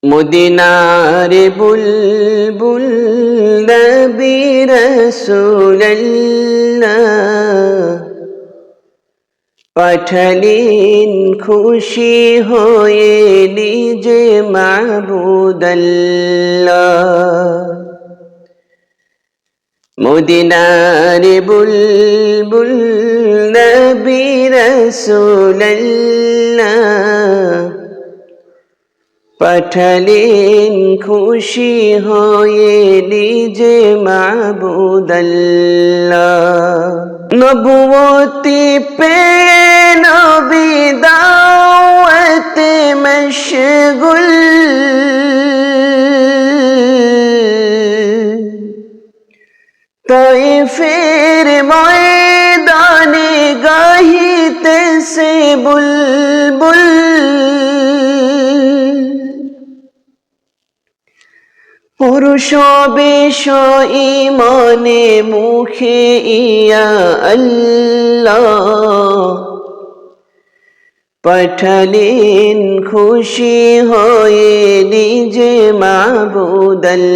মদিনার বুলবুল নবী রাসূলুল্লাহ পাঠালেন খুশি হয়ে নিজে মাবুদাল্লাহ। মদিনার বুলবুল নবী রাসূলুল্লাহ পাঠালেন খুশি হয়ে নিজে মাবুদাল্লাহ। নবুয়তি পেয়ে নবী দাওয়াতে মশগুল, তায়েফের ময়দানে গাহিতেছে বুলবুল। পুরুষ বেশ ঈমানে মুখে ইয়া আল্লাহ পাঠালেন খুশি হয়ে নিজে মাবুদাল্লাহ।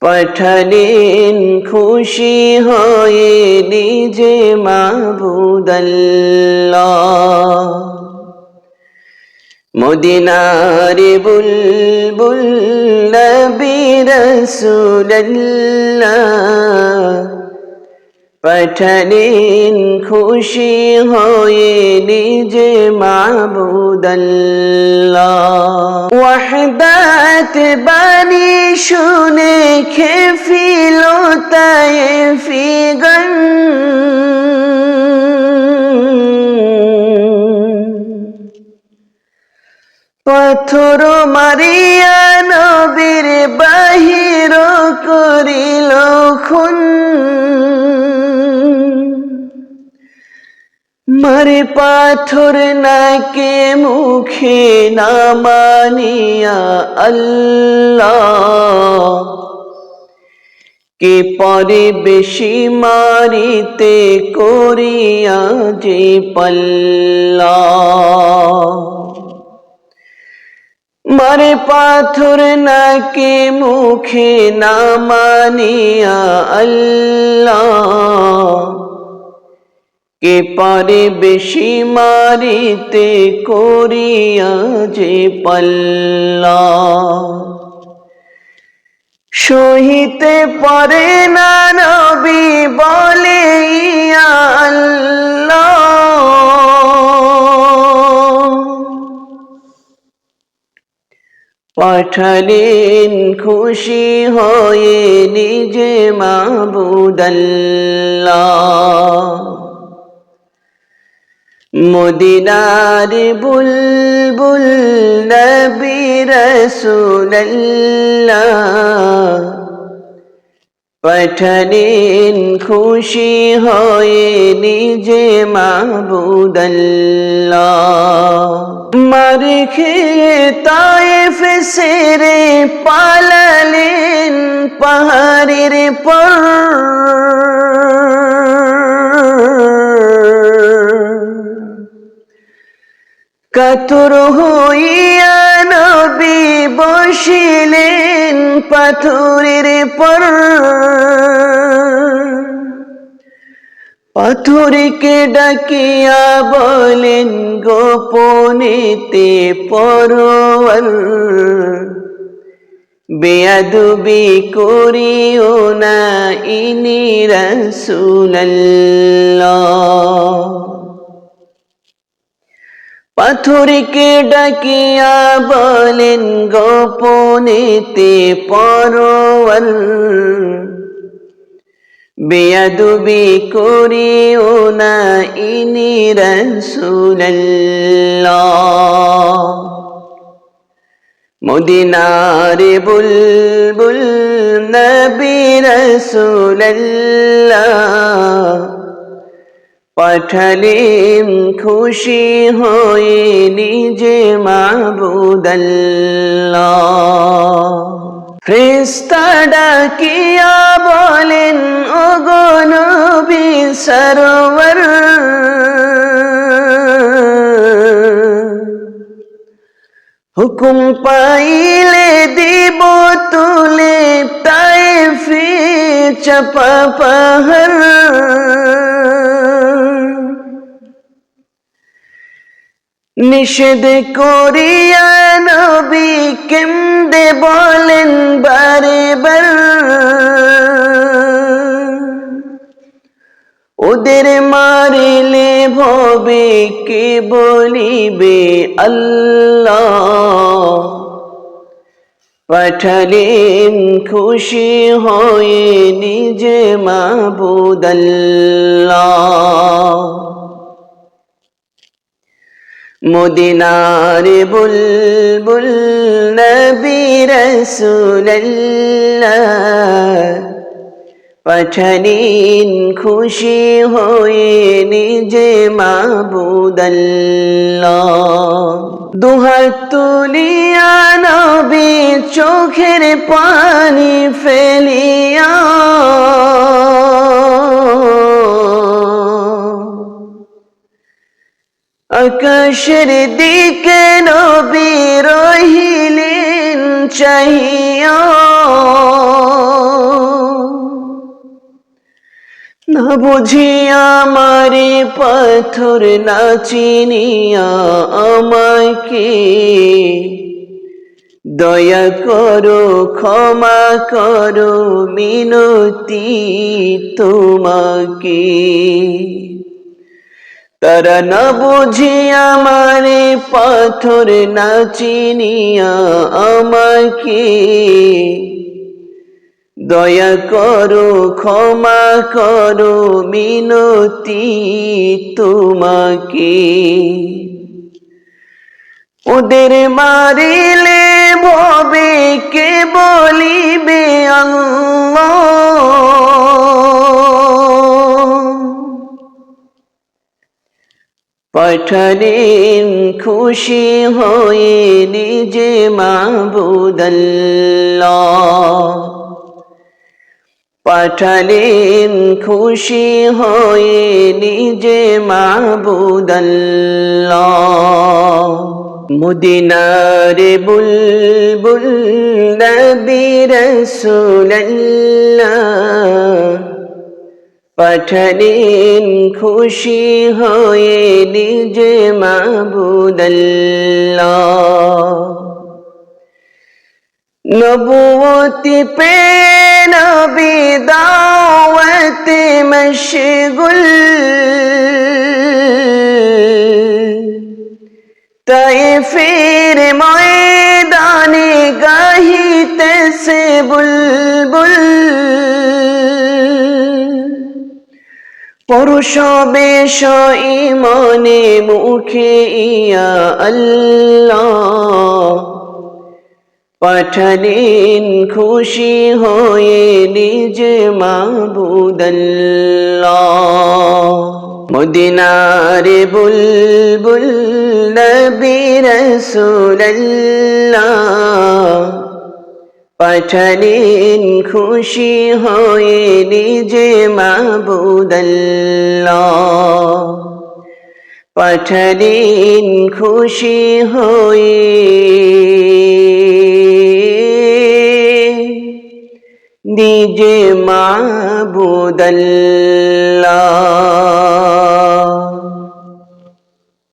পাঠালেন খুশি হয়ে নিজে মাবুদাল্লাহ। মদিনার বুলবুল নবী রাসূলুল্লাহ পাঠালেন খুশি হয়ে নিজে মাবুদাল্লাহ। ওয়াহদাত বাণী শুনে খেফিল তায়েফিগণ, পাথর মারিয়া নবীর বাহির করিল খুন। মারে পাথর নাকে মুখে না মানিয়া আল্লাহ, কে পারে বেশি মারিতে করিয়া যে পাল্লা। মারে পাথর নাকে মুখে না মানিয়া আল্লাহ, কে পারে বেশি মারিতে করিয়া যে পাল্লা। সহিতে পারে না নবী বলে ইয়া আল্লাহ, পাঠালেন খুশি হয়ে নিজে মাবুদাল্লাহ। মদিনার বুলবুল নবী রাসূলুল্লাহ পাঠালেন খুশি হয়ে নিজে মাবুদাল্লাহ। মার খেয়ে তায়েফ ছেড়ে পালালেন পাহাড়ের পর, কাতর হইয়া নবী বসিলেন পাথরের পর। পাথরকে ডাকিয়া বলেন গোপনেতে পরওয়ার, বেয়াদবি করিও না ইনি রাসূলুল্লাহ। পাথরকে ডাকিয়া বলেন গোপনেতে পরওয়ার, বেয়াদবি করিও না ইনি রাসূলুল্লাহ। মদিনার বুলবুল নবী রাসূলুল্লাহ পাঠালেন খুশি হয়ে নিজে মাবুদাল্লাহ। ফেরেশতা ডাকিয়া বলেন ওগো নবী সরওয়ার, হুকুম পাইলে দিব তুলে তায়েফে চাপা পাহাড়, নিষেধ করিয়া নবী কেমদে বলেন বারে বার, ওদের মারিলে ভবে কে বলিবে আল্লাহ, পাঠালেন খুশি হয়ে নিজে মাবুদ আল্লাহ। মদিনার বুলবুল নবী রাসূলুল্লাহ, পাঠালেন খুশি হয়ে নিজে মাবুদ আল্লাহ। দুহাত তুলিয়া নবী চোখের পানি ফেলিয়া, আকাশের দিকে নবী রহিলেন চাহিয়া, না বুঝিয়া আমারে পাথর, না চিনিয়া আমাকে, দয়া করো ক্ষমা করো মিনতি তোমাকে। তারা না বুঝিয়া আমারে পাথর, না চিনিয়া আমাকে, দয়া করো ক্ষমা করো মিনতি তোমাকে। ওদের মারিলে ভবে কে বলিবে আল্লাহ, পাঠালেন খুশি হয়ে নিজে মাবুদ আল্লাহ, পাঠালেন খুশি হয়ে নিজে মাবুদ আল্লাহ। মদিনার বুলবুল নবী রাসূলুল্লাহ, পাঠালেন খুশি হয়ে নিজে মাবুদ আল্লাহ। নবুয়তি পে নবী দাওয়াতে মশগুল, তায়েফের ময়দানে গাহিতেছে বুলবুল, পরশ বেশ ইমানে মুখে ইয়া আল্লাহ, পাঠালেন খুশি হয়ে নিজে মাবুদ আল্লাহ। মদিনার বুলবুল নবী রাসূলুল্লাহ, পাঠালেন খুশি হয়ে নিজে মাবুদ আল্লাহ, পাঠালেন খুশি হয়ে নিজে মাবুদ আল্লাহ।